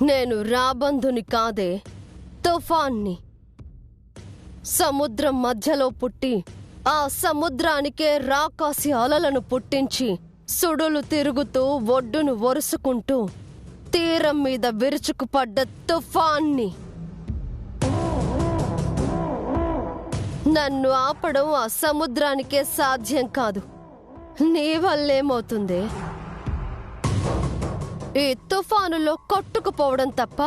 నేను రాబందుని కాదే, తుఫాన్ని. సముద్రం మధ్యలో పుట్టి ఆ సముద్రానికే రాకాసి అలలను పుట్టించి సుడులు తిరుగుతూ ఒడ్డును ఒరుసుకుంటూ తీరం మీద విరుచుకుపడ్డ తుఫాన్ని. నన్ను ఆపడం ఆ సముద్రానికే సాధ్యం కాదు. నీ వల్లేమవుతుంది? ఈ తుఫానులో కొట్టుకుపోవడం తప్ప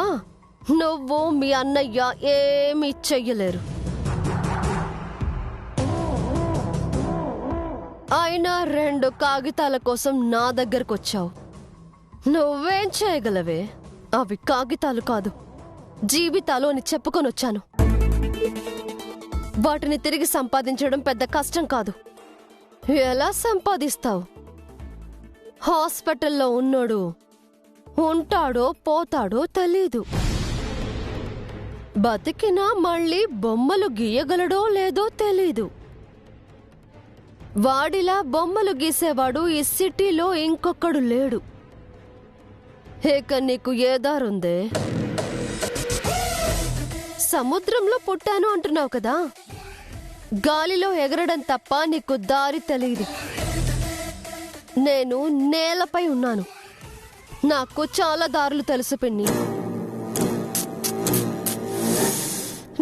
నువ్వు మీ అన్నయ్య ఏమీ చెయ్యలేరు. అయినా 2 కాగితాల కోసం నా దగ్గరకొచ్చావు. నువ్వేం చేయగలవే? అవి కాగితాలు కాదు, జీవితాలు అని చెప్పుకొనొచ్చాను. వాటిని తిరిగి సంపాదించడం పెద్ద కష్టం కాదు. ఎలా సంపాదిస్తావు? హాస్పిటల్లో ఉన్నోడు ఉంటాడో పోతాడో తెలీదు. బతికినా మళ్ళీ బొమ్మలు గీయగలడో లేదో తెలీదు. వాడిలా బొమ్మలు గీసేవాడు ఈ సిటీలో ఇంకొకడు లేడు. ఇక నీకు ఏదారుందే? సముద్రంలో పుట్టాను అంటున్నావు కదా, గాలిలో ఎగరడం తప్ప నీకు దారి తెలీదు. నేను నేలపై ఉన్నాను, నాకు చాలా దారులు తెలుసు పిన్ని.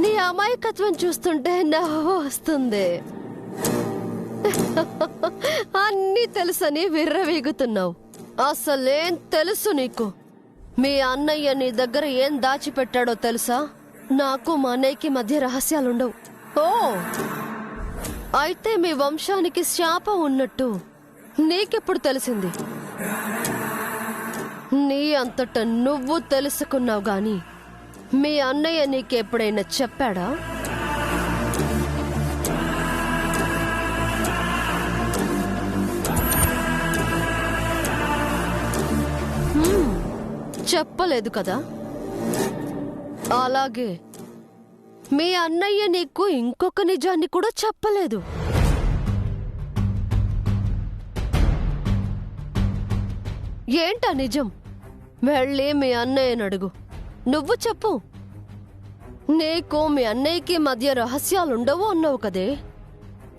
నీ అమాయకత్వం చూస్తుంటే నవ్వు వస్తుంది. అన్నీ తెలుసని విర్రవీగుతున్నావు. అసలేం తెలుసు నీకు? మీ అన్నయ్య నీ దగ్గర ఏం దాచిపెట్టాడో తెలుసా? నాకు మా అన్నయ్యకి మధ్య రహస్యాలుండవు. ఓ, అయితే మీ వంశానికి శాపం ఉన్నట్టు నీకెప్పుడు తెలిసింది? నీ అంతట నువ్వు తెలుసుకున్నావు గాని మీ అన్నయ్య నీకెప్పుడైనా చెప్పాడా? చెప్పలేదు కదా. అలాగే మీ అన్నయ్య నీకు ఇంకొక నిజాన్ని కూడా చెప్పలేదు. ఏంటా నిజం? వెళ్ళి మీ అన్నయ్యని అడుగు. నువ్వు చెప్పు. నీకు మీ అన్నయ్యకి మధ్య రహస్యాలుండవు అన్నావు కదే,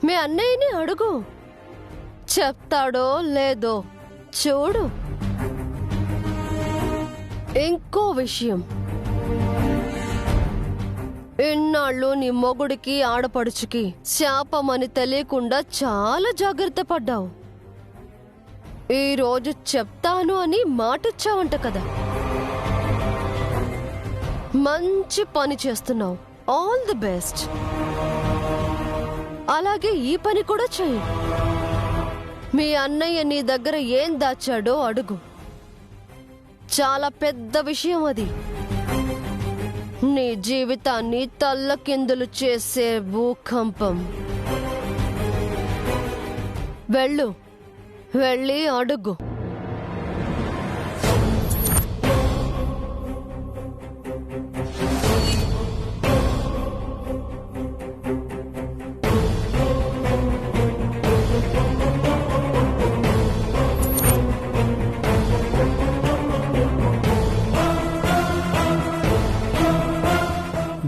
మీ అన్నయ్యని అడుగు. చెప్తాడో లేదో చూడు. ఇంకో విషయం, ఇన్నాళ్ళు నీ మొగుడికి ఆడపడుచుకి శాపమని తెలియకుండా చాలా జాగ్రత్త పడ్డావు. ఈరోజు చెప్తాను అని మాటిచ్చావంట కదా. మంచి పని చేస్తున్నావు, ఆల్ ది బెస్ట్. అలాగే ఈ పని కూడా చెయ్యి. మీ అన్నయ్య నీ దగ్గర ఏం దాచాడో అడుగు. చాలా పెద్ద విషయం అది. నీ జీవితాన్ని తల్లకిందులు చేసే భూకంపం. వెళ్ళు, వెళ్ళి అడుగు.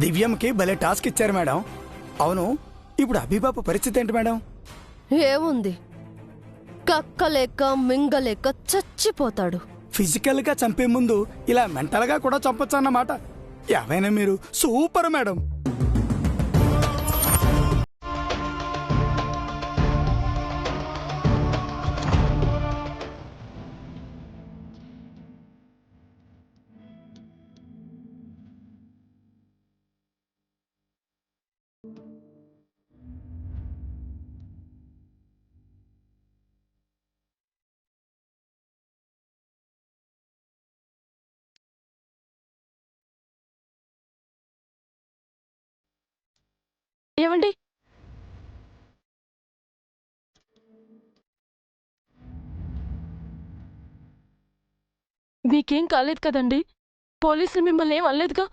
దివ్యంకి భలే టాస్క్ ఇచ్చారు మేడం. అవును, ఇప్పుడు అభిబాబు పరిస్థితి ఏంటి మేడం? ఏముంది, కక్కలేక మింగలేక చచ్చిపోతాడు. ఫిజికల్ గా చంపే ముందు ఇలా మెంటల్ గా కూడా చంపొచ్చు అన్నమాట. ఏమైనా మీరు సూపర్ మేడం. ఏమండి, మీకేం కాలేదు కదండి? పోలీసులు మిమ్మల్ని ఏం అనలేదుగా?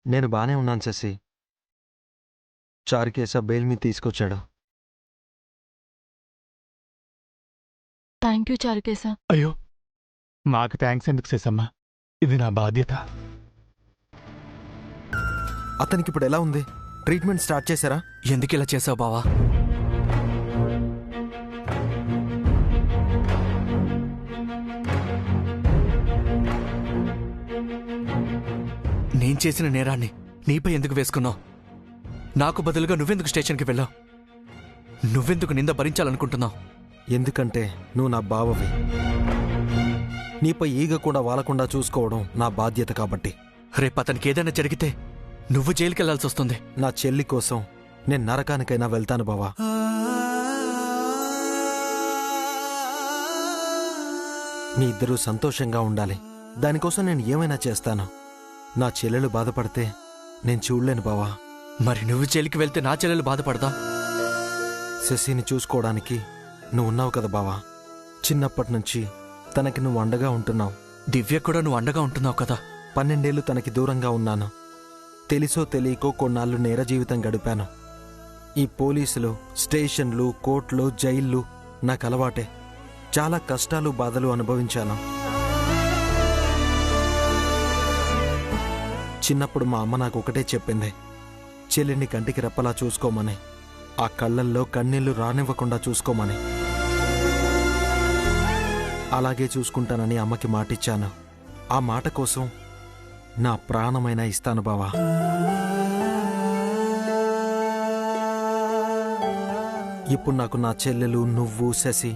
నేను బానే ఉన్నాను శశి. చారుకేశ బెయిల్ మీద తీసుకొచ్చాడు. Thank you Charukesh. అయ్యో, మాకు థ్యాంక్స్ ఎందుకు శేషమ్మ? ఇది నా బాధ్యత. అతనికి ఇప్పుడు ఎలా ఉంది? ట్రీట్మెంట్ స్టార్ట్ చేశారా? ఎందుకు ఇలా చేసావు బావా? నేను చేసిన నేరాన్ని నీపై ఎందుకు వేసుకున్నావు? నాకు బదులుగా నువ్వెందుకు స్టేషన్కి వెళ్ళావు? నువ్వెందుకు నింద భరించాలనుకుంటున్నావు? ఎందుకంటే నువ్వు నా బావవి. నీపై ఈగ కూడా వాలకుండా చూసుకోవడం నా బాధ్యత కాబట్టి. రేపు అతనికి ఏదైనా జరిగితే నువ్వు జైలుకెళ్లాల్సి వస్తుంది. నా చెల్లి కోసం నేను నరకానికైనా వెళ్తాను బావా. మీ ఇద్దరూ సంతోషంగా ఉండాలి. దానికోసం నేను ఏమైనా చేస్తాను. నా చెల్లెలు బాధపడితే నేను చూడలేను బావా. మరి నువ్వు జైలుకి వెళ్తే నా చెల్లెలు బాధపడదా? శశిని చూసుకోవడానికి నువ్వు ఉన్నావు కదా బావా. చిన్నప్పటి నుంచి తనకి నువ్వు అండగా ఉంటున్నావు. దివ్య కూడా నువ్వు అండగా ఉంటున్నావు కదా. 12 ఏళ్ళు తనకి దూరంగా ఉన్నాను. తెలిసో తెలియకో కొన్నాళ్ళు నేర జీవితం గడిపాను. ఈ పోలీసులు, స్టేషన్లు, కోర్టులు, జైళ్ళు నాకు అలవాటే. చాలా కష్టాలు, బాధలు అనుభవించాను. చిన్నప్పుడు మా అమ్మ నాకు ఒకటే చెప్పింది, చెల్లిని కంటికి రెప్పలా చూసుకోమని, ఆ కళ్ళల్లో కన్నీళ్లు రానివ్వకుండా చూసుకోమని. అలాగే చూసుకుంటానని అమ్మకి మాటిచ్చాను. ఆ మాట కోసం నా ప్రాణమైనా ఇస్తాను బావా. ఇప్పుడు నాకు నా చెల్లెలు, నువ్వు, శశి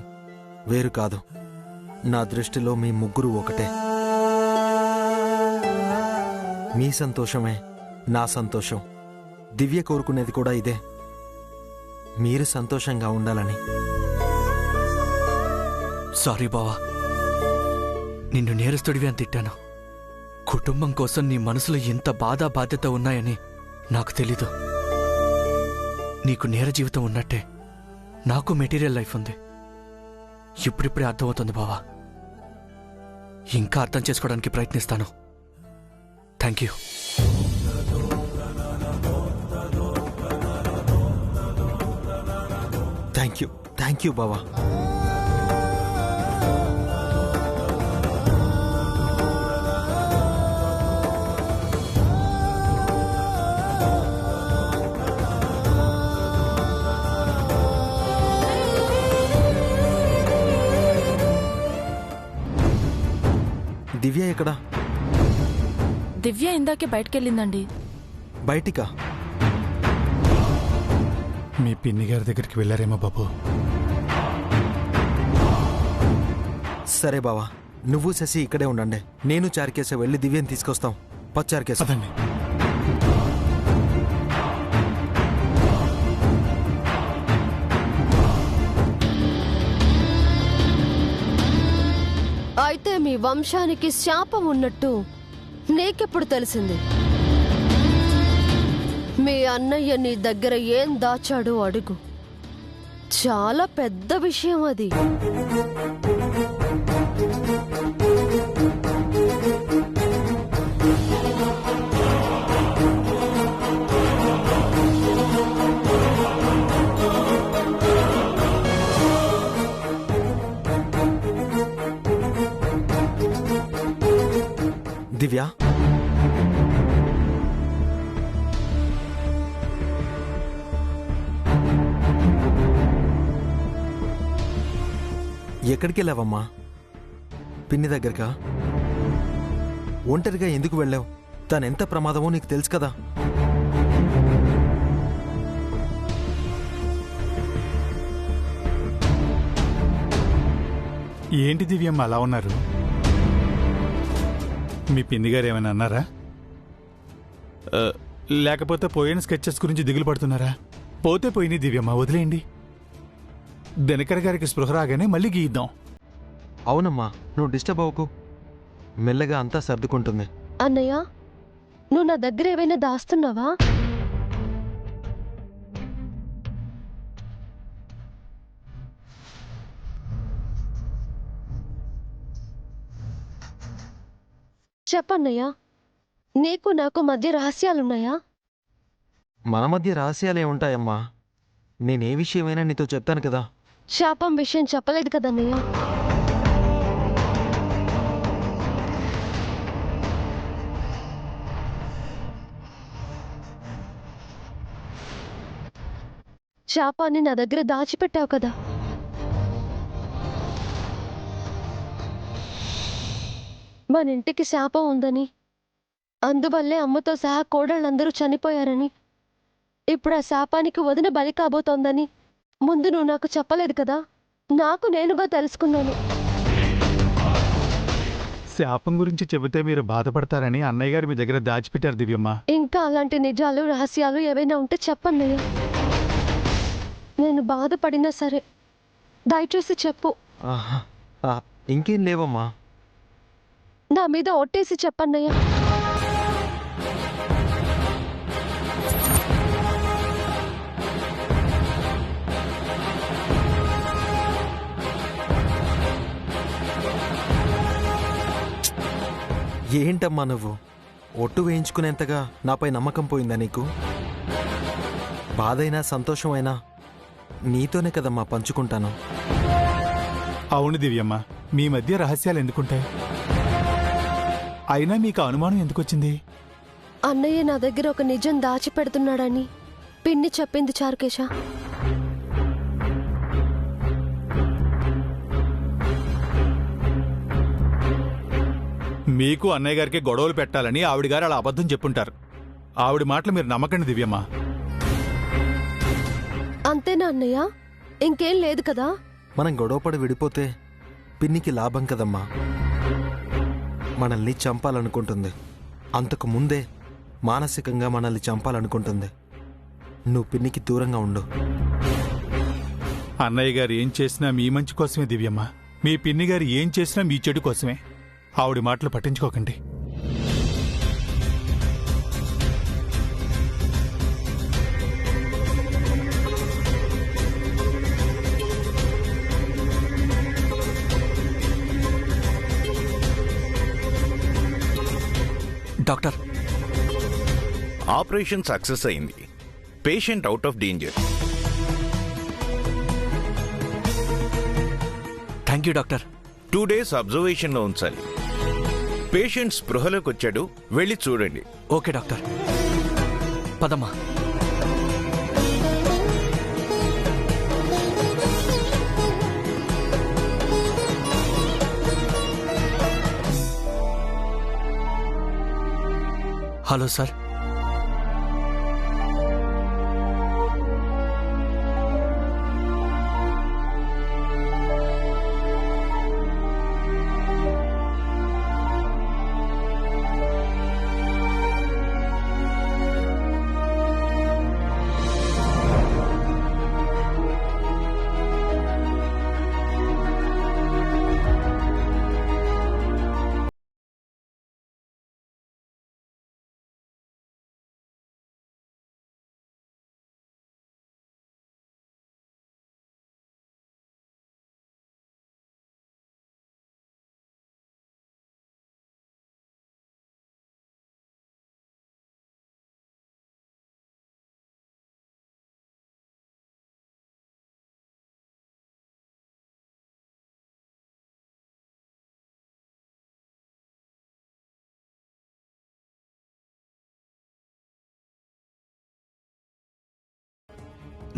వేరు కాదు. నా దృష్టిలో మీ ముగ్గురు ఒకటే. మీ సంతోషమే నా సంతోషం. దివ్య కోరుకునేది కూడా ఇదే, మీరు సంతోషంగా ఉండాలని. సారీ బావా, నిన్ను నేరస్తుడివి అని తిట్టాను. కుటుంబం కోసం నీ మనసులో ఎంత బాధ, బాధ్యత ఉన్నాయని నాకు తెలీదు. నీకు నేర జీవితం ఉన్నట్టే నాకు మెటీరియల్ లైఫ్ ఉంది. ఇప్పుడిప్పుడే అర్థమవుతుంది బావా. ఇంకా అర్థం చేసుకోవడానికి ప్రయత్నిస్తాను. Thank you. థ్యాంక్ యూ బావా. దివ్య ఎక్కడా? దివ్య ఇందాకే బయటకెళ్ళిందండి. బయటికా? మీ పిన్ని గారి దగ్గరికి వెళ్ళారేమో బాబు. సరే బావా, నువ్వు శశి ఇక్కడే ఉండండి. నేను చారుకేస వెళ్ళి దివ్యని తీసుకొస్తాం. పచ్చారుకేస. పదండి. అయితే మీ వంశానికి శాపం ఉన్నట్టు నీకెప్పుడు తెలిసింది? మీ అన్నయ్య నీ దగ్గర ఏం దాచాడు అడుగు. చాలా పెద్ద విషయం అది. దివ్య, ఎక్కడికి వెళ్ళావమ్మా? పిన్ని దగ్గరకా? ఒంటరిగా ఎందుకు వెళ్ళావు? తనెంత ప్రమాదమో నీకు తెలుసు కదా. ఏంటి దివ్యమ్మ అలా ఉన్నారు? మీ పిన్ని గారు ఏమైనా అన్నారా? లేకపోతే పోయిన స్కెచెస్ గురించి దిగులు పడుతున్నారా? పోతే పోయినాయి దివ్యమ్మ, వదిలేయండి. దినకర్ గారికి స్పృహ రాగానే మళ్ళీ గీద్దాం. అవునమ్మా, నువ్వు డిస్టర్బ్ అవ్వకు. మెల్లగా అంతా సర్దుకుంటుంది. అన్నయ్య, నువ్వు నా దగ్గర ఏమైనా దాస్తున్నావా? చెప్పన్నయ్యా, నీకు నాకు మధ్య రహస్యాలున్నాయా? మన మధ్య రహస్యాలే ఉంటాయమ్మా. నేనే విషయమైనా నీతో చెప్తాను కదా. శాపం విషయం చెప్పలేదు కదన్నయ్య. శాపాన్ని నా దగ్గర దాచిపెట్టావు కదా. మన ఇంటికి శాపం ఉందని, అందువల్లే అమ్మతో సహా కోడళ్ళందరూ చనిపోయారని, ఇప్పుడు ఆ శాపానికి వదిన బలి కాబోతోందని ముందు నువ్వు నాకు చెప్పలేదు కదా. నాకు నేనుగా తెలుసుకున్నాను. శాపం గురించి చెబితే మీరు బాధపడతారని అన్నయ్య గారు మీ దగ్గర దాచిపెట్టారు దివ్యమ్మ. ఇంకా అలాంటి నిజాలు రహస్యాలు ఏవైనా ఉంటే చెప్పన్నయ్య. నేను బాధపడినా సరే దయచేసి చెప్పు. ఆహా, ఇంకేం లేవమ్మా. నా మీద ఒట్టేసి చెప్పన్నయ్య. ఏంటమ్మా నువ్వు ఒట్టు వేయించుకునేంతగా నాపై నమ్మకం పోయిందా నీకు? బాధైనా సంతోషమైనా నీతోనే కదమ్మా పంచుకుంటాను. అవును దివ్యమ్మ, మీ మధ్య రహస్యాలు ఎందుకుంటాయి? అయినా మీకు అనుమానం ఎందుకొచ్చింది? అన్నయ్య నా దగ్గర ఒక నిజం దాచిపెడుతున్నాడని పిన్ని చెప్పింది చారుకేశ. మీకు అన్నయ్య గారికి గొడవలు పెట్టాలని ఆవిడ గారు అలా అబద్ధం చెప్పుంటారు. ఆవిడ మాటలు మీరు నమ్మకండి దివ్యమ్మ. అంతేనా అన్నయ్య? ఇంకేం లేదు కదా? మనం గొడవపడి విడిపోతే పిన్నికి లాభం కదమ్మా. మనల్ని చంపాలనుకుంటుంది. అంతకు ముందే మానసికంగా మనల్ని చంపాలనుకుంటుంది. నువ్వు పిన్నికి దూరంగా ఉండు. అన్నయ్య గారు ఏం చేసినా మీ మంచి కోసమే దివ్యమ్మ. మీ పిన్ని గారు ఏం చేసినా మీ చెడు కోసమే. ఆవిడ మాటలు పట్టించుకోకండి. డాక్టర్, ఆపరేషన్ సక్సెస్ అయింది. Patient out of danger. Thank you doctor. 2 days అబ్జర్వేషన్లో ఉంచాలి. పేషెంట్ స్పృహలోకి వచ్చాడు, వెళ్ళి చూడండి. ఓకే డాక్టర్, పదమ్మా. Hello sir.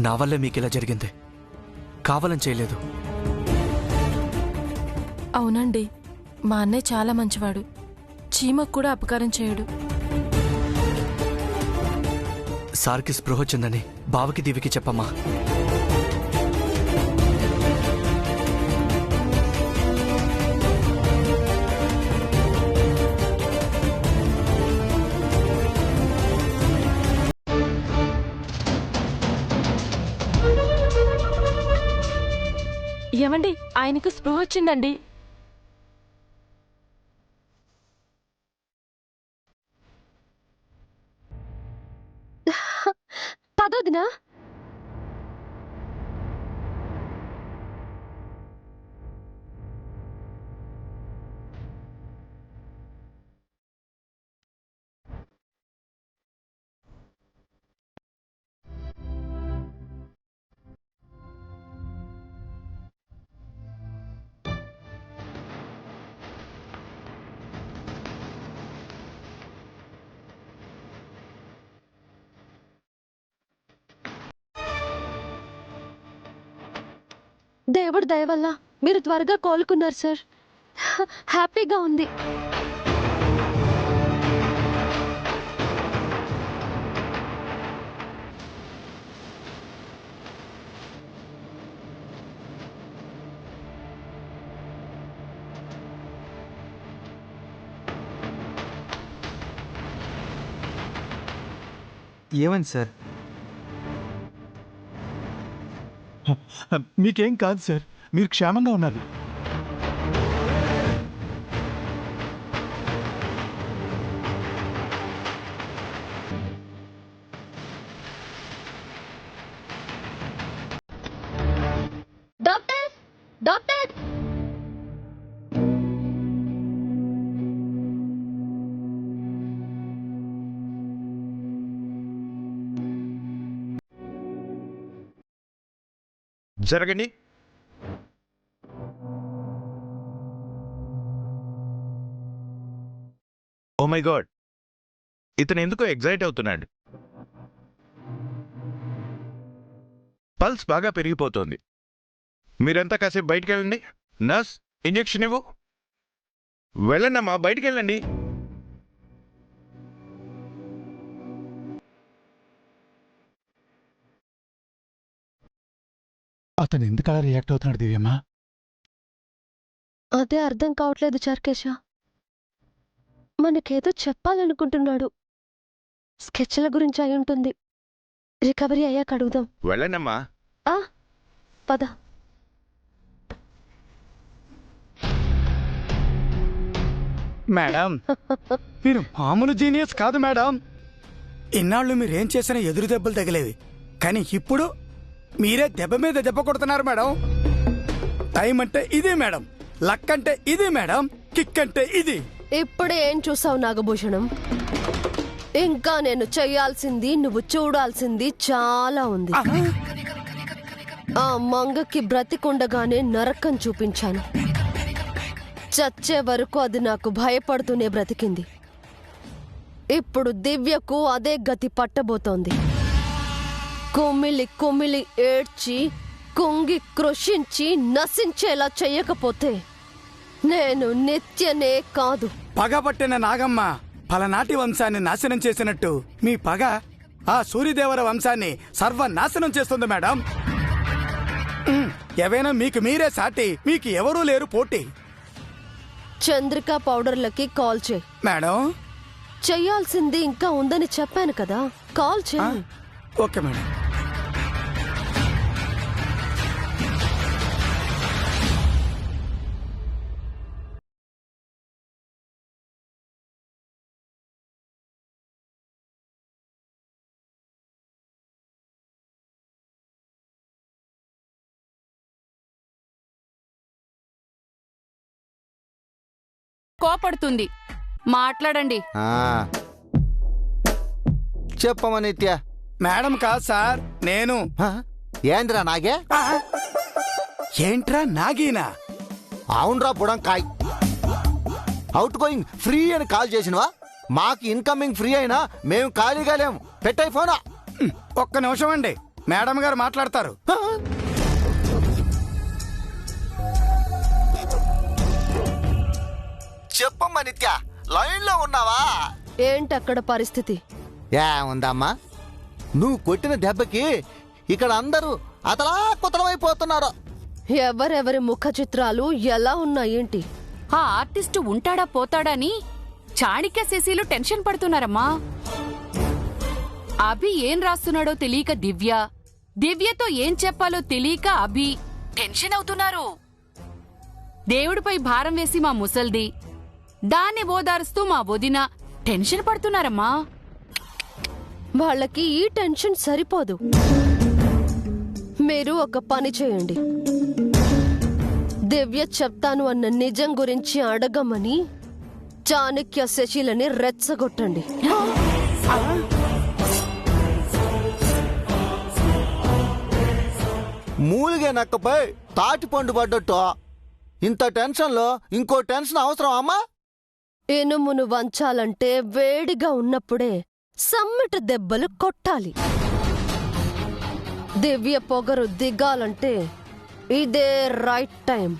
నా వల్లే మీకు ఇలా జరిగింది, కావాలని చేయలేదు. అవునండి, మా అన్నయ్య చాలా మంచివాడు. చీమకు కూడా అపకారం చేయడు. సార్కి స్పృహ వచ్చిందని బావకి దివికి చెప్పమ్మా. ఏమండి, ఆయనకు స్పృహ వచ్చిందండి. పదొదినా. దేవుడి దయ వల్ల మీరు త్వరగా కోలుకున్నారు సార్. హ్యాపీగా ఉంది. ఏమైంది సార్? మీకేం కాదు సార్, మీరు క్షేమంగా ఉన్నారు. డాక్టర్, డాక్టర్, జరగండి. ఓ మై గాడ్, ఇతను ఎందుకో ఎగ్జైట్ అవుతున్నాడు. పల్స్ బాగా పెరిగిపోతుంది. మీరంతా కాసేపు బయటికి వెళ్ళండి. నర్స్, ఇంజెక్షన్ ఇవ్వు. వెళ్ళండమ్మా, బయటికి వెళ్ళండి. అతను ఎందుకు అలా రియాక్ట్ అవుతున్నాడు దివ్యమ్మ? అదే అర్థం కావట్లేదు చార్కేశ. మనకేదో చెప్పాలనుకుంటున్నాడు. స్కెచ్ల గురించి అయి ఉంటుంది. రికవరీ అయ్యాక అడుగుదాం. వెళ్ళండమ్మా. పద. మేడం, మీరు మామూలు జీనియస్ కాదు మేడం. ఇన్నాళ్ళు మీరేం చేసినా ఎదురు దెబ్బలు తగిలేవి, కానీ ఇప్పుడు మీరే దెబ్బ మీద దెబ్బ కొడుతున్నారు మేడం. టైం అంటే ఇది మేడం, లక్ అంటే ఇది మేడం, కిక్ అంటే ఇది. ఇప్పుడే ఏం చూసావు నాగభూషణం? ఇంకా నేను చెయ్యాల్సింది, నువ్వు చూడాల్సింది చాలా ఉంది. ఆ మంగకి బ్రతికుండగానే నరకం చూపించాను. చచ్చే వరకు అది నాకు భయపడుతూనే బ్రతికింది. ఇప్పుడు దివ్యకు అదే గతి పట్టబోతోంది. కుమిలి కుమిలి ఏడ్చి కుంగి కృషించి నశించేలా చెయ్యకపోతే నేను నిత్యనే కాదు. పగబట్టిన నాగమ్మ పలనాటి వంశాన్ని నాశనం చేసినట్టు మీ పగ ఆ సూర్యదేవర వంశాన్ని సర్వనాశనం చేస్తుంది మేడం. ఏవైనా మీకు మీరే సాటి, మీకు ఎవరూ లేరు పోటీ. చంద్రిక పౌడర్లకి కాల్ చేయి. మేడం, చెయ్యాల్సింది ఇంకా ఉందని చెప్పాను కదా, కాల్ చేయి. Okay madam. కోపడుతుంది, మాట్లాడండి. చెప్పమ్మ నిత్య. మేడం కాదు సార్, నేను. ఏంద్రా నాగే? ఏంట్రా నాగీనా? అవునరా బుడంకాయ్. అవుట్ గోయింగ్ ఫ్రీ అని కాల్ చేసినవా? మాకు ఇన్కమింగ్ ఫ్రీ అయినా మేము ఖాళీగా లేము. పెట్టాయి ఫోనా. ఒక్క నిమిషం అండి, మేడం గారు మాట్లాడతారు. చెప్పమ్మ నిత్య, లైన్ లో ఉన్నావా? ఏంటక్కడ పరిస్థితి? ఉందమ్మా, నువ్వు కొట్టిన దెబ్బకి ఇక్కడ అందరూ అతలా కుతలమైపోతున్నారు. ఎవరెవరి ముఖ చిత్రాలు ఎలా ఉన్నాయేంటి? ఆ ఆర్టిస్టు ఉంటాడా పోతాడని చాణిక్య శశిలు టెన్షన్ పడుతున్నారమ్మా. అభి ఏం రాస్తున్నాడో తెలియక దివ్య, దివ్యతో ఏం చెప్పాలో తెలియక అభి టెన్షన్ అవుతున్నారు. దేవుడిపై భారం వేసి మా ముసల్ది, దాన్ని ఓదారుస్తూ మా వదిన టెన్షన్ పడుతున్నారమ్మా. వాళ్ళకి ఈ టెన్షన్ సరిపోదు. మీరు ఒక పని చేయండి, దివ్య చెప్తాను అన్న నిజం గురించి అడగమని చాణక్య శశిలని రెచ్చగొట్టండి. మూలిగే నక్కపై తాటి పండు పడ్డట్టు ఇంత టెన్షన్ లో ఇంకో టెన్షన్ అవసరం అమ్మా? ఇనుమును వంచాలంటే వేడిగా ఉన్నప్పుడే సమ్మెట దెబ్బలు కొట్టాలి. దివ్య పొగరు దిగాలంటే ఇదే రైట్ టైం.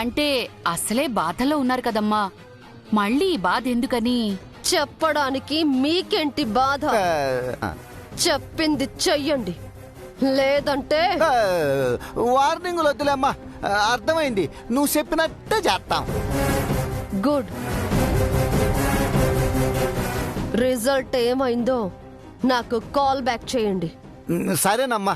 అంటే అసలే బాధలో ఉన్నారు కదమ్మా, మళ్ళీ ఈ బాధ ఎందుకని? చెప్పడానికి మీకేంటి బాధ? చెప్పింది చెయ్యండి, లేదంటే వార్నింగులు వద్దులేమ్మా, అర్థమైంది. నువ్వు చెప్పినట్టే చేస్తాం. గుడ్. రిజల్ట్ ఏమైందో నాకు కాల్ బ్యాక్ చేయండి. సరేనమ్మా.